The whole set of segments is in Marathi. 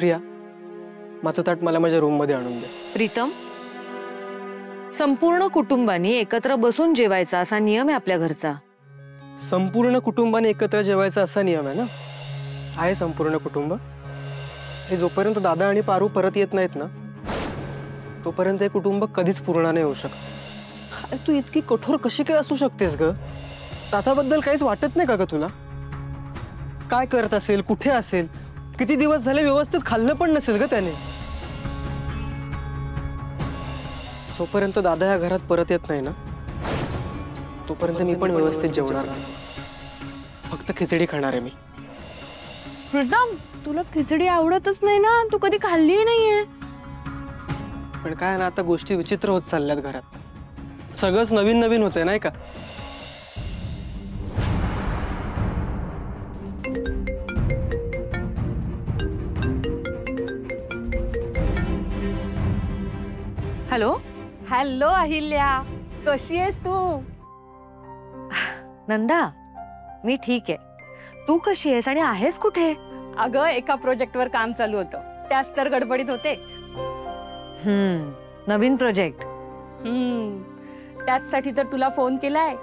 प्रिया, माझं ताट मला माझ्या रूम मध्ये आणून दे. प्रीतम, संपूर्ण कुटुंबाने एकत्र बसून जेवायचा असा नियम आहे आपल्या घरचा. संपूर्ण कुटुंबाने एकत्र जेवायचा असा नियम आहे ना? आहे संपूर्ण कुटुंब. हे जोपर्यंत दादा आणि पारू परत येत नाहीत ना, तोपर्यंत हे कुटुंब कधीच पूर्ण नाही होऊ शकत. तू इतकी कठोर कशी काय असू शकतेस ग? दादाबद्दल काहीच वाटत नाही का ग तुला? काय करत असेल, कुठे असेल, किती दिवस झाले व्यवस्थित खाल्लं पण नसेल ग त्याने. जोपर्यंत दादा या घरात परत येत नाही ना, तोपर्यंत मी पण व्यवस्थित जेवणार नाही. फक्त खिचडी खाणार आहे मी. प्रीतम, तुला खिचडी आवडतच नाही ना? तू कधी खाल्ली नाहीये. पण काय ना, आता गोष्टी विचित्र होत चालल्यात घरात. सगळंच नवीन नवीन होतंय नाही का? हॅलो हॅलो अहिल्या, कशी आहेस तू? नंदा, मी ठीक आहे. तू कशी आहेस आणि आहेस कुठे? अगं, एका प्रोजेक्टवर काम चालू होतं, त्याच तर गडबडीत होते. नवीन प्रोजेक्ट. त्याचसाठी तर तुला फोन केलाय.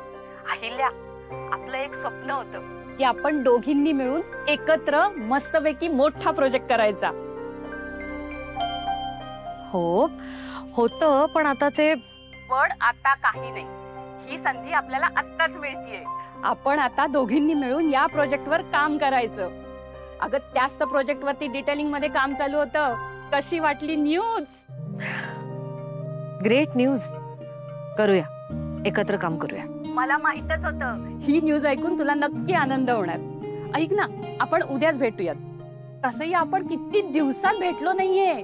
अहिल्या, आपलं एक स्वप्न होतं की आपण दोघींनी मिळून एकत्र मस्तपैकी मोठा प्रोजेक्ट करायचा. हो होतं, पण आता ते पण आता काही नाही. ही संधी आपल्याला आत्ताच मिळतीये. आपण आता दोघींनी मिळून या प्रोजेक्टवर काम करायचं. अगं, त्याच तर प्रोजेक्ट वरती डिटेलिंग मध्ये काम चालू होतं. कशी वाटली न्यूज? Great news. करूया, एकत्र काम करूया. मला माहितच होतं ही न्यूज ऐकून तुला नक्की आनंद होणार. ऐक ना, आपण उद्याच भेटूयात. तसंही आपण किती दिवसात भेटलो नाहीये.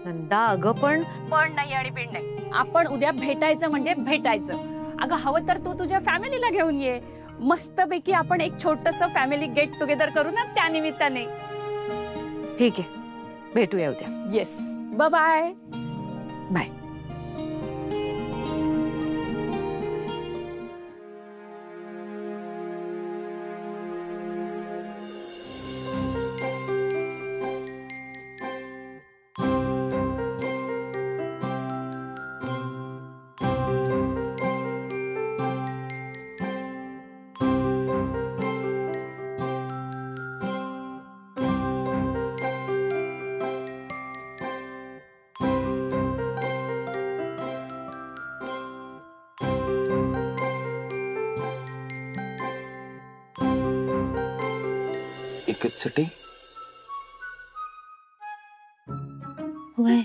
नंदा, अगं पण नाही आणि बिन नाही. आपण उद्या भेटायचं म्हणजे भेटायचं. अगं, हवं तर तू तुझ्या फॅमिलीला घेऊन ये. मस्तपैकी आपण एक छोटस फॅमिली गेट टुगेदर करू ना त्या निमित्ताने. ठीक आहे, भेटूया उद्या. Yes, bye bye. एकच चटी. वय